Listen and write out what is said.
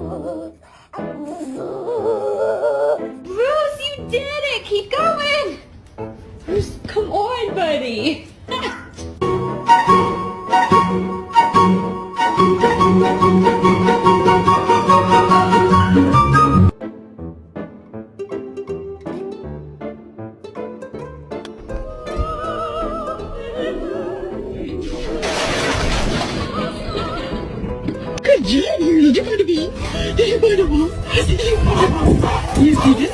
Bruce, you did it! Keep going! Bruce, come on, buddy! Good job, did you find a ball? Did you find a ball? Did you find a ball? Yes, you did.